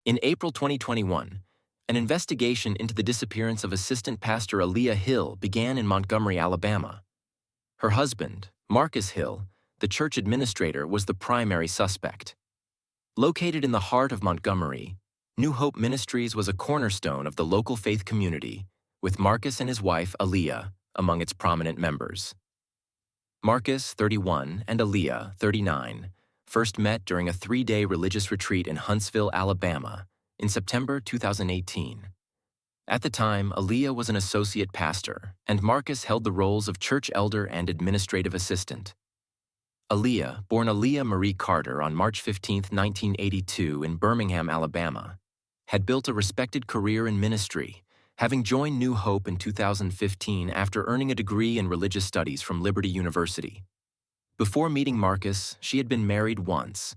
In April 2021, an investigation into the disappearance of Assistant Pastor Aaliyah Hill began in Montgomery, Alabama. Her husband, Marcus Hill, the church administrator, was the primary suspect. Located in the heart of Montgomery, New Hope Ministries was a cornerstone of the local faith community, with Marcus and his wife, Aaliyah, among its prominent members. Marcus, 31, and Aaliyah, 39, first met during a 3-day religious retreat in Huntsville, Alabama, in September 2018. At the time, Aaliyah was an associate pastor, and Marcus held the roles of church elder and administrative assistant. Aaliyah, born Aaliyah Marie Carter on March 15, 1982, in Birmingham, Alabama, had built a respected career in ministry, having joined New Hope in 2015 after earning a degree in religious studies from Liberty University. Before meeting Marcus, she had been married once,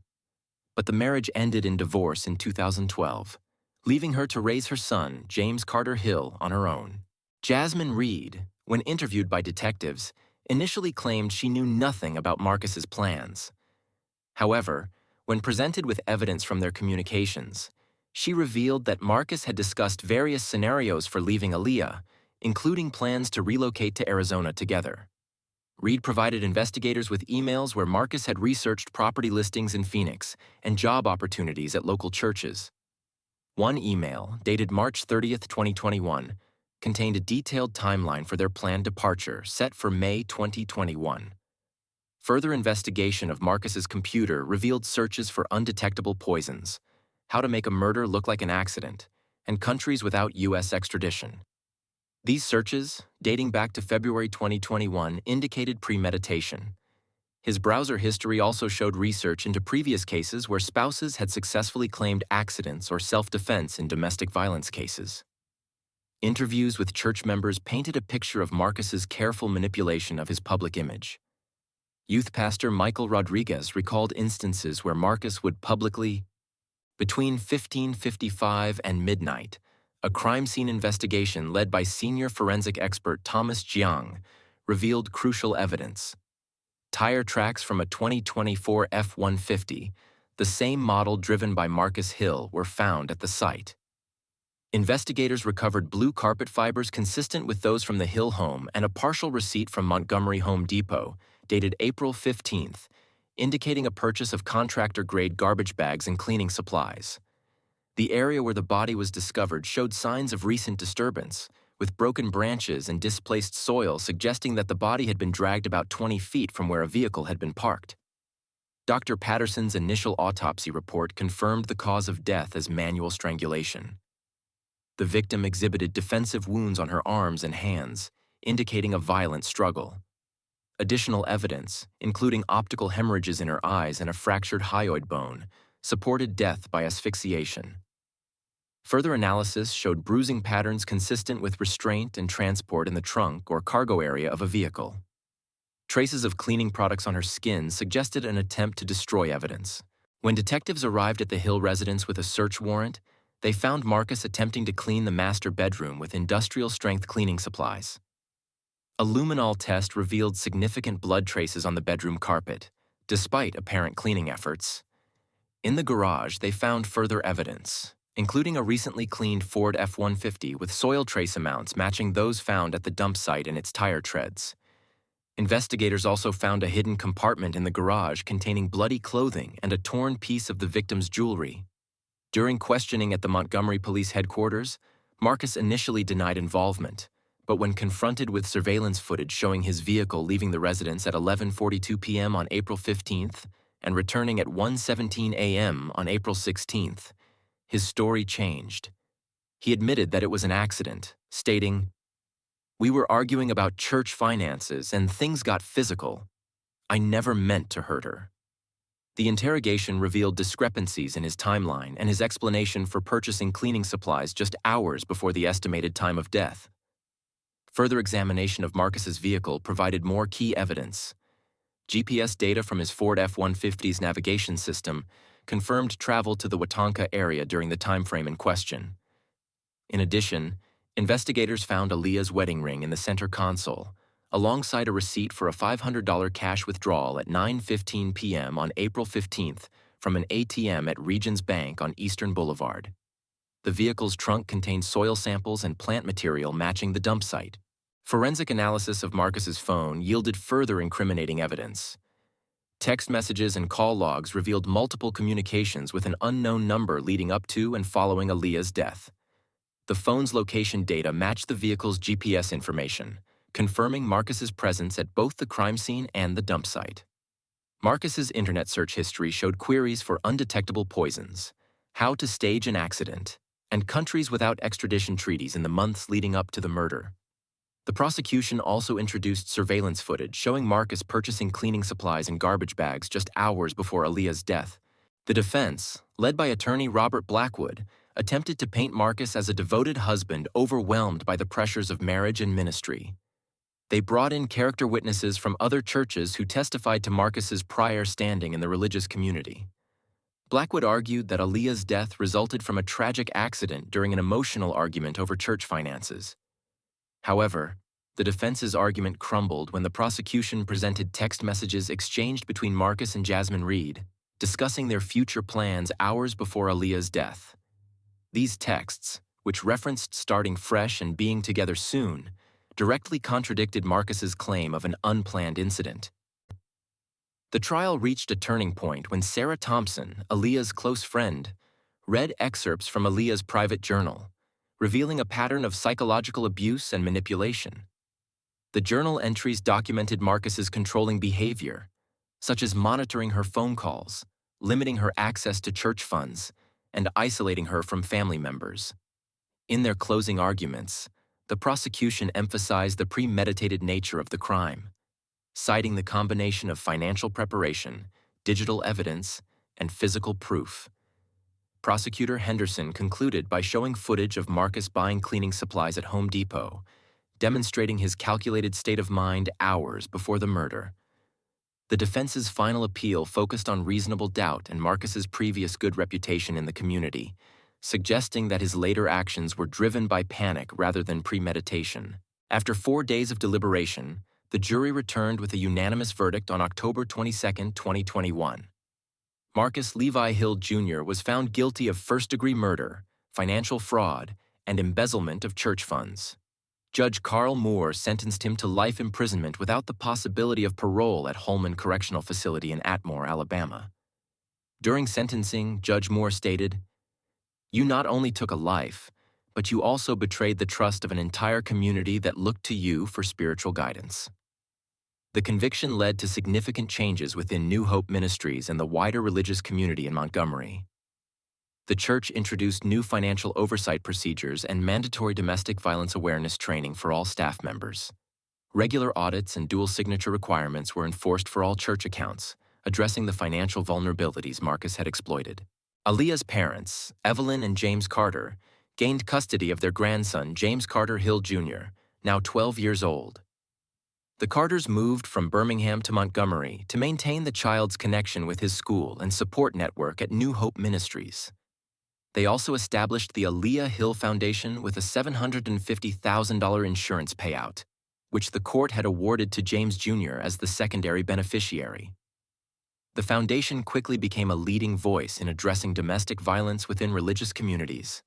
but the marriage ended in divorce in 2012, leaving her to raise her son, James Carter Hill, on her own. Jasmine Reed, when interviewed by detectives, initially claimed she knew nothing about Marcus's plans. However, when presented with evidence from their communications, she revealed that Marcus had discussed various scenarios for leaving Aaliyah, including plans to relocate to Arizona together. Reed provided investigators with emails where Marcus had researched property listings in Phoenix and job opportunities at local churches. One email, dated March 30, 2021, contained a detailed timeline for their planned departure set for May 2021. Further investigation of Marcus's computer revealed searches for undetectable poisons, how to make a murder look like an accident, and countries without U.S. extradition. These searches, dating back to February 2021, indicated premeditation. His browser history also showed research into previous cases where spouses had successfully claimed accidents or self-defense in domestic violence cases. Interviews with church members painted a picture of Marcus's careful manipulation of his public image. Youth pastor Michael Rodriguez recalled instances where Marcus would publicly, between 15:55 and midnight, a crime scene investigation led by senior forensic expert Thomas Jiang revealed crucial evidence. Tire tracks from a 2024 F-150, the same model driven by Marcus Hill, were found at the site. Investigators recovered blue carpet fibers consistent with those from the Hill home and a partial receipt from Montgomery Home Depot, dated April 15th, indicating a purchase of contractor-grade garbage bags and cleaning supplies. The area where the body was discovered showed signs of recent disturbance, with broken branches and displaced soil suggesting that the body had been dragged about 20 feet from where a vehicle had been parked. Dr. Patterson's initial autopsy report confirmed the cause of death as manual strangulation. The victim exhibited defensive wounds on her arms and hands, indicating a violent struggle. Additional evidence, including optical hemorrhages in her eyes and a fractured hyoid bone, supported death by asphyxiation. Further analysis showed bruising patterns consistent with restraint and transport in the trunk or cargo area of a vehicle. Traces of cleaning products on her skin suggested an attempt to destroy evidence. When detectives arrived at the Hill residence with a search warrant, they found Marcus attempting to clean the master bedroom with industrial-strength cleaning supplies. A luminol test revealed significant blood traces on the bedroom carpet, despite apparent cleaning efforts. In the garage, they found further evidence, including a recently cleaned Ford F-150 with soil trace amounts matching those found at the dump site and its tire treads. Investigators also found a hidden compartment in the garage containing bloody clothing and a torn piece of the victim's jewelry. During questioning at the Montgomery Police Headquarters, Marcus initially denied involvement, but when confronted with surveillance footage showing his vehicle leaving the residence at 11:42 p.m. on April 15th and returning at 1:17 a.m. on April 16th, his story changed. He admitted that it was an accident, stating, "We were arguing about church finances and things got physical. I never meant to hurt her." The interrogation revealed discrepancies in his timeline and his explanation for purchasing cleaning supplies just hours before the estimated time of death. Further examination of Marcus's vehicle provided more key evidence. GPS data from his Ford F-150's navigation system confirmed travel to the Watonka area during the time frame in question. In addition, investigators found Aaliyah's wedding ring in the center console, alongside a receipt for a $500 cash withdrawal at 9:15 p.m. on April 15th from an ATM at Regions Bank on Eastern Boulevard. The vehicle's trunk contained soil samples and plant material matching the dump site. Forensic analysis of Marcus's phone yielded further incriminating evidence. Text messages and call logs revealed multiple communications with an unknown number leading up to and following Aaliyah's death. The phone's location data matched the vehicle's GPS information, confirming Marcus's presence at both the crime scene and the dump site. Marcus's internet search history showed queries for undetectable poisons, how to stage an accident, and countries without extradition treaties in the months leading up to the murder. The prosecution also introduced surveillance footage showing Marcus purchasing cleaning supplies and garbage bags just hours before Aaliyah's death. The defense, led by attorney Robert Blackwood, attempted to paint Marcus as a devoted husband overwhelmed by the pressures of marriage and ministry. They brought in character witnesses from other churches who testified to Marcus's prior standing in the religious community. Blackwood argued that Aaliyah's death resulted from a tragic accident during an emotional argument over church finances. However, the defense's argument crumbled when the prosecution presented text messages exchanged between Marcus and Jasmine Reed, discussing their future plans hours before Aaliyah's death. These texts, which referenced starting fresh and being together soon, directly contradicted Marcus's claim of an unplanned incident. The trial reached a turning point when Sarah Thompson, Aaliyah's close friend, read excerpts from Aaliyah's private journal, revealing a pattern of psychological abuse and manipulation. The journal entries documented Marcus's controlling behavior, such as monitoring her phone calls, limiting her access to church funds, and isolating her from family members. In their closing arguments, the prosecution emphasized the premeditated nature of the crime, citing the combination of financial preparation, digital evidence, and physical proof. Prosecutor Henderson concluded by showing footage of Marcus buying cleaning supplies at Home Depot, demonstrating his calculated state of mind hours before the murder. The defense's final appeal focused on reasonable doubt and Marcus's previous good reputation in the community, suggesting that his later actions were driven by panic rather than premeditation. After 4 days of deliberation, the jury returned with a unanimous verdict on October 22, 2021. Marcus Levi Hill Jr. was found guilty of first-degree murder, financial fraud, and embezzlement of church funds. Judge Carl Moore sentenced him to life imprisonment without the possibility of parole at Holman Correctional Facility in Atmore, Alabama. During sentencing, Judge Moore stated, "You not only took a life, but you also betrayed the trust of an entire community that looked to you for spiritual guidance." The conviction led to significant changes within New Hope Ministries and the wider religious community in Montgomery. The church introduced new financial oversight procedures and mandatory domestic violence awareness training for all staff members. Regular audits and dual signature requirements were enforced for all church accounts, addressing the financial vulnerabilities Marcus had exploited. Aaliyah's parents, Evelyn and James Carter, gained custody of their grandson, James Carter Hill Jr., now 12 years old. The Carters moved from Birmingham to Montgomery to maintain the child's connection with his school and support network at New Hope Ministries. They also established the Aaliyah Hill Foundation with a $750,000 insurance payout, which the court had awarded to James Jr. as the secondary beneficiary. The foundation quickly became a leading voice in addressing domestic violence within religious communities.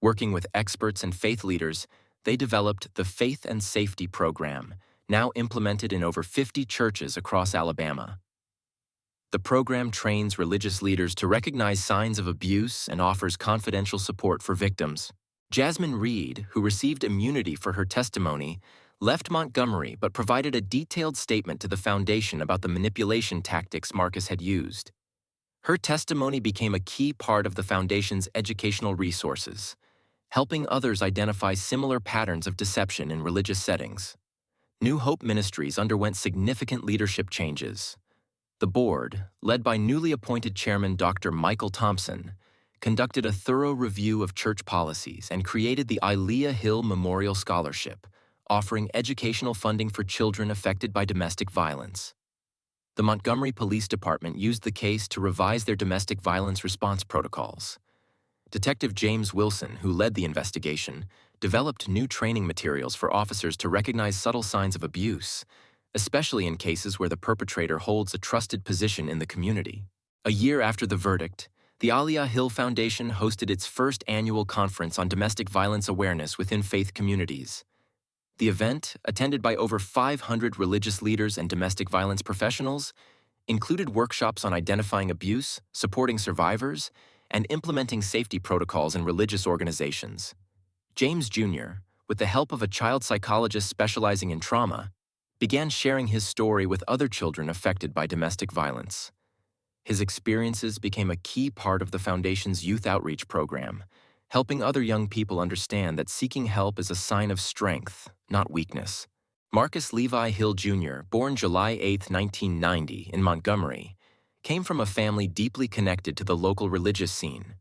Working with experts and faith leaders, they developed the Faith and Safety Program, now implemented in over 50 churches across Alabama. The program trains religious leaders to recognize signs of abuse and offers confidential support for victims. Jasmine Reed, who received immunity for her testimony, left Montgomery but provided a detailed statement to the foundation about the manipulation tactics Marcus had used. Her testimony became a key part of the foundation's educational resources, helping others identify similar patterns of deception in religious settings. New Hope Ministries underwent significant leadership changes. The board, led by newly appointed chairman Dr. Michael Thompson, conducted a thorough review of church policies and created the Aaliyah Hill Memorial Scholarship, offering educational funding for children affected by domestic violence. The Montgomery Police Department used the case to revise their domestic violence response protocols. Detective James Wilson, who led the investigation, developed new training materials for officers to recognize subtle signs of abuse, especially in cases where the perpetrator holds a trusted position in the community. A year after the verdict, the Aliyah Hill Foundation hosted its first annual conference on domestic violence awareness within faith communities. The event, attended by over 500 religious leaders and domestic violence professionals, included workshops on identifying abuse, supporting survivors, and implementing safety protocols in religious organizations. James Jr., with the help of a child psychologist specializing in trauma, began sharing his story with other children affected by domestic violence. His experiences became a key part of the Foundation's youth outreach program, helping other young people understand that seeking help is a sign of strength, not weakness. Marcus Levi Hill Jr., born July 8, 1990, in Montgomery, came from a family deeply connected to the local religious scene.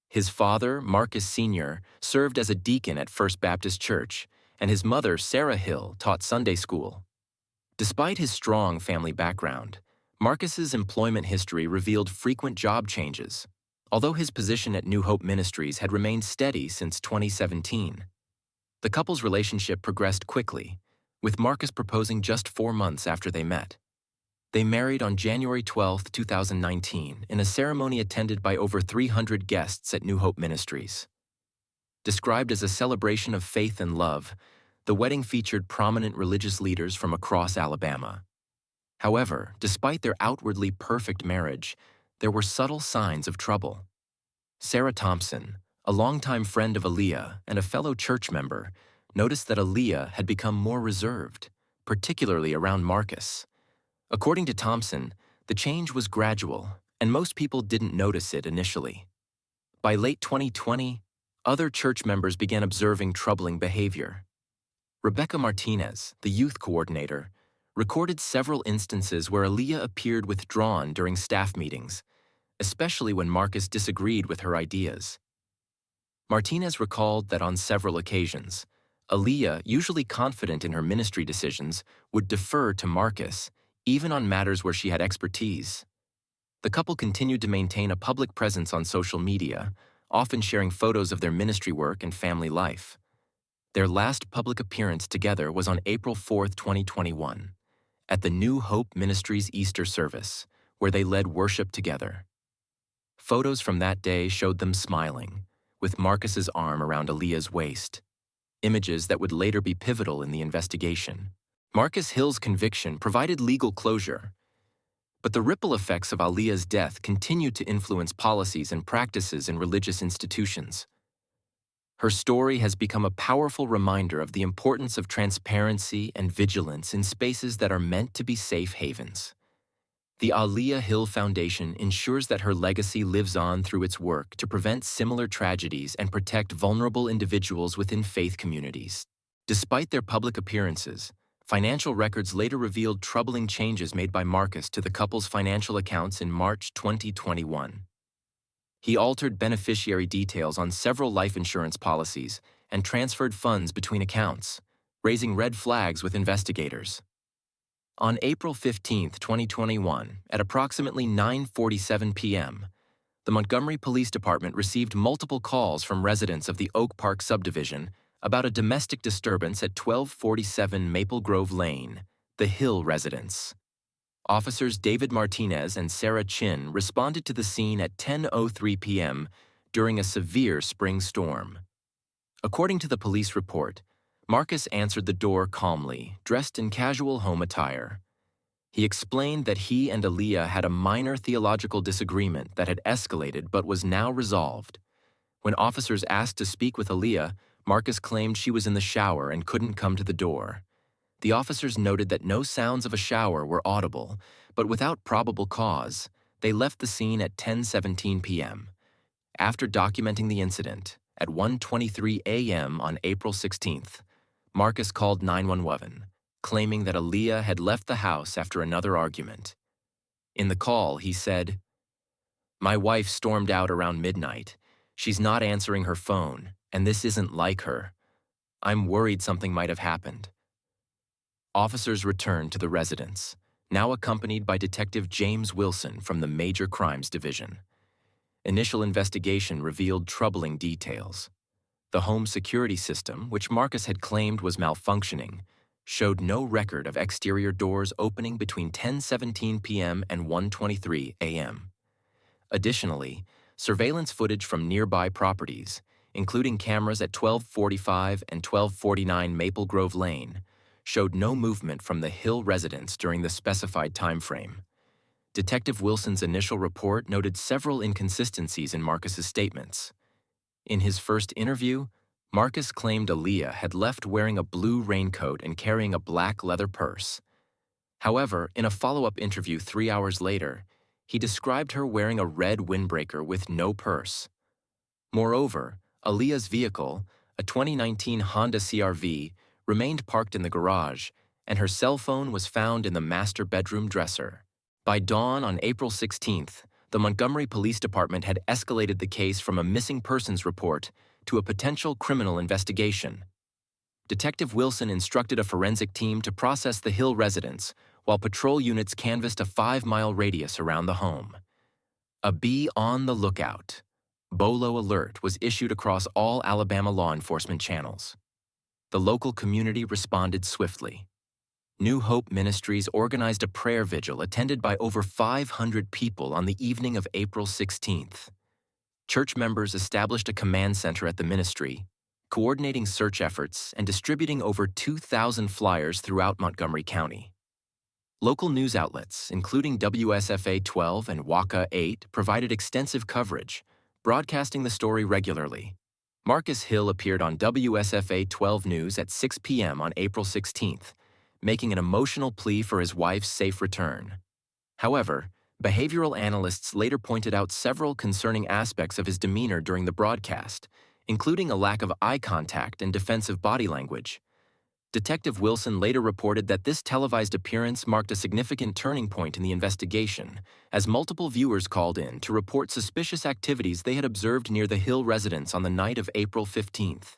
His father, Marcus Sr., served as a deacon at First Baptist Church, and his mother, Sarah Hill, taught Sunday school. Despite his strong family background, Marcus's employment history revealed frequent job changes, although his position at New Hope Ministries had remained steady since 2017. The couple's relationship progressed quickly, with Marcus proposing just 4 months after they met. They married on January 12, 2019, in a ceremony attended by over 300 guests at New Hope Ministries. Described as a celebration of faith and love, the wedding featured prominent religious leaders from across Alabama. However, despite their outwardly perfect marriage, there were subtle signs of trouble. Sarah Thompson, a longtime friend of Aliyah and a fellow church member, noticed that Aliyah had become more reserved, particularly around Marcus. According to Thompson, the change was gradual, and most people didn't notice it initially. By late 2020, other church members began observing troubling behavior. Rebecca Martinez, the youth coordinator, recorded several instances where Aliyah appeared withdrawn during staff meetings, especially when Marcus disagreed with her ideas. Martinez recalled that on several occasions, Aliyah, usually confident in her ministry decisions, would defer to Marcus, even on matters where she had expertise. The couple continued to maintain a public presence on social media, often sharing photos of their ministry work and family life. Their last public appearance together was on April 4, 2021, at the New Hope Ministries Easter service, where they led worship together. Photos from that day showed them smiling, with Marcus's arm around Aliyah's waist, images that would later be pivotal in the investigation. Marcus Hill's conviction provided legal closure, but the ripple effects of Aliyah's death continued to influence policies and practices in religious institutions. Her story has become a powerful reminder of the importance of transparency and vigilance in spaces that are meant to be safe havens. The Aliyah Hill Foundation ensures that her legacy lives on through its work to prevent similar tragedies and protect vulnerable individuals within faith communities. Despite their public appearances, financial records later revealed troubling changes made by Marcus to the couple's financial accounts in March 2021. He altered beneficiary details on several life insurance policies and transferred funds between accounts, raising red flags with investigators. On April 15, 2021, at approximately 9:47 p.m., the Montgomery Police Department received multiple calls from residents of the Oak Park subdivision about a domestic disturbance at 1247 Maple Grove Lane, the Hill residence. Officers David Martinez and Sarah Chin responded to the scene at 10:03 p.m. during a severe spring storm. According to the police report, Marcus answered the door calmly, dressed in casual home attire. He explained that he and Aliyah had a minor theological disagreement that had escalated but was now resolved. When officers asked to speak with Aliyah, Marcus claimed she was in the shower and couldn't come to the door. The officers noted that no sounds of a shower were audible, but without probable cause, they left the scene at 10:17 p.m. After documenting the incident, at 1:23 a.m. on April 16th, Marcus called 911, claiming that Aliyah had left the house after another argument. In the call, he said, "My wife stormed out around midnight. She's not answering her phone, and this isn't like her. I'm worried something might have happened." Officers returned to the residence, now accompanied by Detective James Wilson from the Major Crimes Division. Initial investigation revealed troubling details. The home security system, which Marcus had claimed was malfunctioning, showed no record of exterior doors opening between 10:17 p.m. and 1:23 a.m. Additionally, surveillance footage from nearby properties, including cameras at 1245 and 1249 Maple Grove Lane, showed no movement from the Hill residence during the specified time frame. Detective Wilson's initial report noted several inconsistencies in Marcus's statements. In his first interview, Marcus claimed Aaliyah had left wearing a blue raincoat and carrying a black leather purse. However, in a follow-up interview 3 hours later, he described her wearing a red windbreaker with no purse. Moreover, Aaliyah's vehicle, a 2019 Honda CR-V, remained parked in the garage, and her cell phone was found in the master bedroom dresser. By dawn on April 16th, the Montgomery Police Department had escalated the case from a missing persons report to a potential criminal investigation. Detective Wilson instructed a forensic team to process the Hill residence, while patrol units canvassed a 5-mile radius around the home. A "Be on the lookout" BOLO alert was issued across all Alabama law enforcement channels. The local community responded swiftly. New Hope Ministries organized a prayer vigil attended by over 500 people on the evening of April 16th. Church members established a command center at the ministry, coordinating search efforts and distributing over 2,000 flyers throughout Montgomery County. Local news outlets, including WSFA 12 and WACA 8, provided extensive coverage, broadcasting the story regularly. Marcus Hill appeared on WSFA 12 News at 6 p.m. on April 16th, making an emotional plea for his wife's safe return. However, behavioral analysts later pointed out several concerning aspects of his demeanor during the broadcast, including a lack of eye contact and defensive body language. Detective Wilson later reported that this televised appearance marked a significant turning point in the investigation, as multiple viewers called in to report suspicious activities they had observed near the Hill residence on the night of April 15th.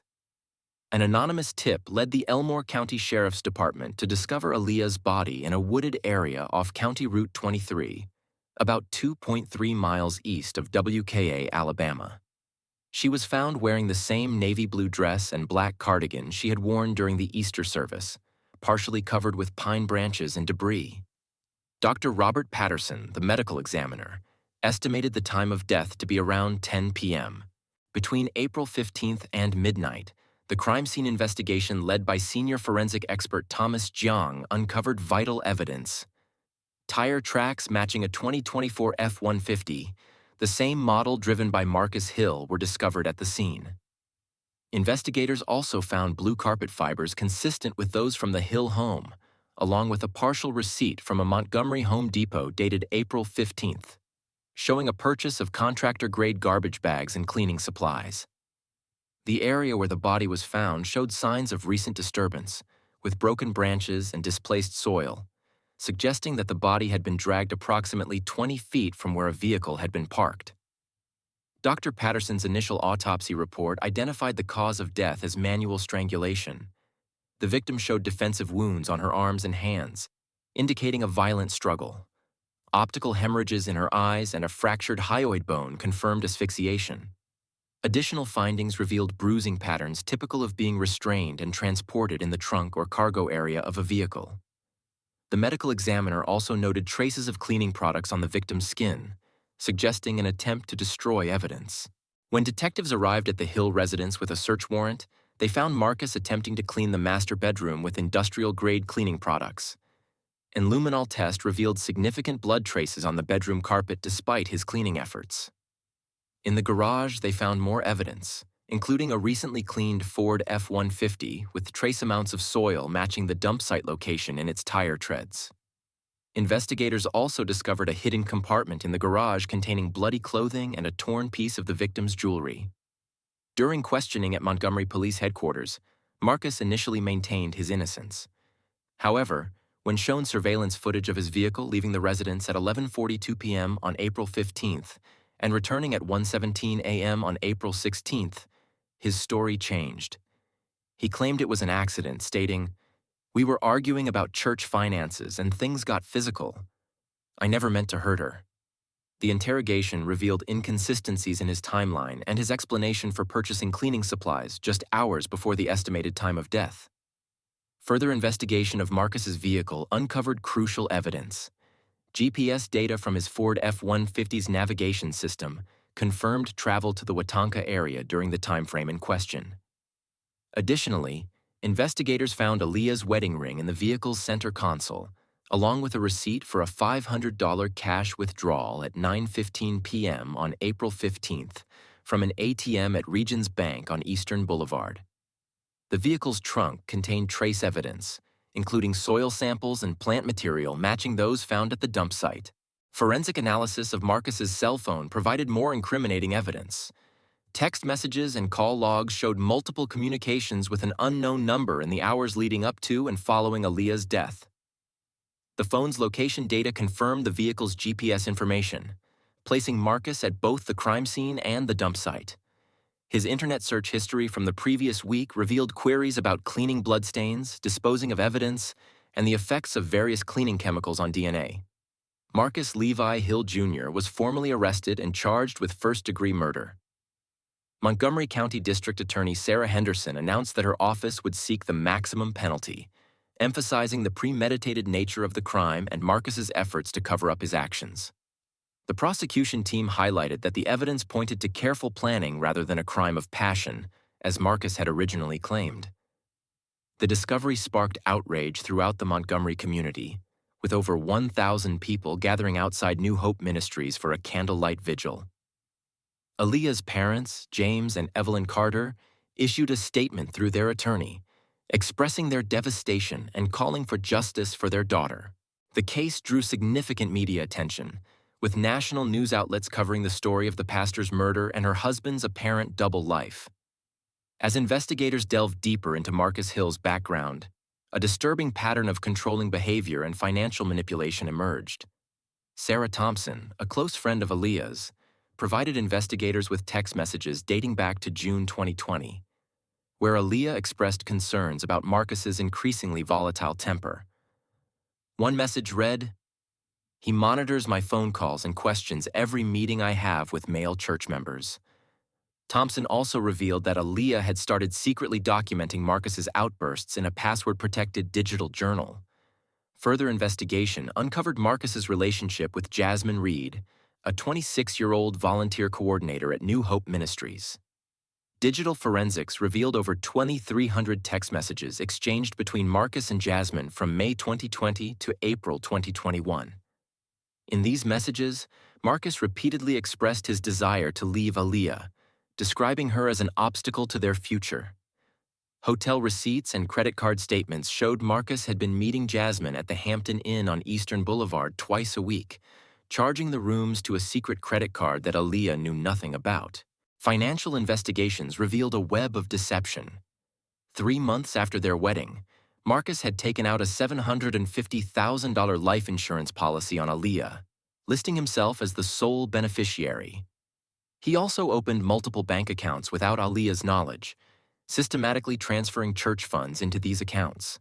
An anonymous tip led the Elmore County Sheriff's Department to discover Aaliyah's body in a wooded area off County Route 23, about 2.3 miles east of WKA, Alabama. She was found wearing the same navy blue dress and black cardigan she had worn during the Easter service, partially covered with pine branches and debris. Dr. Robert Patterson, the medical examiner, estimated the time of death to be around 10 p.m. Between April 15th and midnight, the crime scene investigation led by senior forensic expert Thomas Jiang uncovered vital evidence. Tire tracks matching a 2024 F-150, the same model driven by Marcus Hill, were discovered at the scene. Investigators also found blue carpet fibers consistent with those from the Hill home, along with a partial receipt from a Montgomery Home Depot dated April 15th, showing a purchase of contractor-grade garbage bags and cleaning supplies. The area where the body was found showed signs of recent disturbance, with broken branches and displaced soil, suggesting that the body had been dragged approximately 20 feet from where a vehicle had been parked. Dr. Patterson's initial autopsy report identified the cause of death as manual strangulation. The victim showed defensive wounds on her arms and hands, indicating a violent struggle. Optical hemorrhages in her eyes and a fractured hyoid bone confirmed asphyxiation. Additional findings revealed bruising patterns typical of being restrained and transported in the trunk or cargo area of a vehicle. The medical examiner also noted traces of cleaning products on the victim's skin, suggesting an attempt to destroy evidence. When detectives arrived at the Hill residence with a search warrant, they found Marcus attempting to clean the master bedroom with industrial-grade cleaning products. An luminol test revealed significant blood traces on the bedroom carpet despite his cleaning efforts. In the garage, they found more evidence, including a recently cleaned Ford F-150 with trace amounts of soil matching the dump site location in its tire treads. Investigators also discovered a hidden compartment in the garage containing bloody clothing and a torn piece of the victim's jewelry. During questioning at Montgomery Police Headquarters, Marcus initially maintained his innocence. However, when shown surveillance footage of his vehicle leaving the residence at 11:42 p.m. on April 15th and returning at 1:17 a.m. on April 16th, his story changed. He claimed it was an accident, stating, "We were arguing about church finances and things got physical. I never meant to hurt her." The interrogation revealed inconsistencies in his timeline and his explanation for purchasing cleaning supplies just hours before the estimated time of death. Further investigation of Marcus's vehicle uncovered crucial evidence. GPS data from his Ford F-150's navigation system confirmed travel to the Watonka area during the timeframe in question. Additionally, investigators found Aaliyah's wedding ring in the vehicle's center console, along with a receipt for a $500 cash withdrawal at 9:15 p.m. on April 15th from an ATM at Regions Bank on Eastern Boulevard. The vehicle's trunk contained trace evidence, including soil samples and plant material matching those found at the dump site. Forensic analysis of Marcus's cell phone provided more incriminating evidence. Text messages and call logs showed multiple communications with an unknown number in the hours leading up to and following Aaliyah's death. The phone's location data confirmed the vehicle's GPS information, placing Marcus at both the crime scene and the dump site. His internet search history from the previous week revealed queries about cleaning bloodstains, disposing of evidence, and the effects of various cleaning chemicals on DNA. Marcus Levi Hill Jr. was formally arrested and charged with first-degree murder. Montgomery County District Attorney Sarah Henderson announced that her office would seek the maximum penalty, emphasizing the premeditated nature of the crime and Marcus's efforts to cover up his actions. The prosecution team highlighted that the evidence pointed to careful planning rather than a crime of passion, as Marcus had originally claimed. The discovery sparked outrage throughout the Montgomery community, with over 1,000 people gathering outside New Hope Ministries for a candlelight vigil. Aaliyah's parents, James and Evelyn Carter, issued a statement through their attorney, expressing their devastation and calling for justice for their daughter. The case drew significant media attention, with national news outlets covering the story of the pastor's murder and her husband's apparent double life. As investigators delved deeper into Marcus Hill's background, a disturbing pattern of controlling behavior and financial manipulation emerged. Sarah Thompson, a close friend of Aaliyah's, provided investigators with text messages dating back to June 2020, where Aaliyah expressed concerns about Marcus's increasingly volatile temper. One message read, "He monitors my phone calls and questions every meeting I have with male church members." Thompson also revealed that Aaliyah had started secretly documenting Marcus's outbursts in a password-protected digital journal. Further investigation uncovered Marcus's relationship with Jasmine Reed, a 26-year-old volunteer coordinator at New Hope Ministries. Digital forensics revealed over 2,300 text messages exchanged between Marcus and Jasmine from May 2020 to April 2021. In these messages, Marcus repeatedly expressed his desire to leave Aaliyah, describing her as an obstacle to their future. Hotel receipts and credit card statements showed Marcus had been meeting Jasmine at the Hampton Inn on Eastern Boulevard twice a week, charging the rooms to a secret credit card that Aaliyah knew nothing about. Financial investigations revealed a web of deception. 3 months after their wedding, Marcus had taken out a $750,000 life insurance policy on Aaliyah, listing himself as the sole beneficiary. He also opened multiple bank accounts without Aaliyah's knowledge, systematically transferring church funds into these accounts.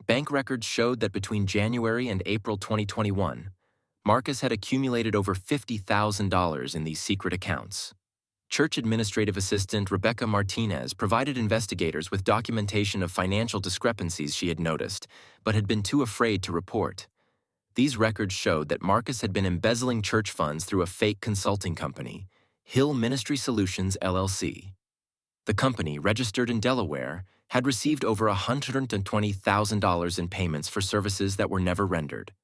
Bank records showed that between January and April 2021, Marcus had accumulated over $50,000 in these secret accounts. Church Administrative Assistant Rebecca Martinez provided investigators with documentation of financial discrepancies she had noticed, but had been too afraid to report. These records showed that Marcus had been embezzling church funds through a fake consulting company, Hill Ministry Solutions, LLC. The company, registered in Delaware, had received over $120,000 in payments for services that were never rendered.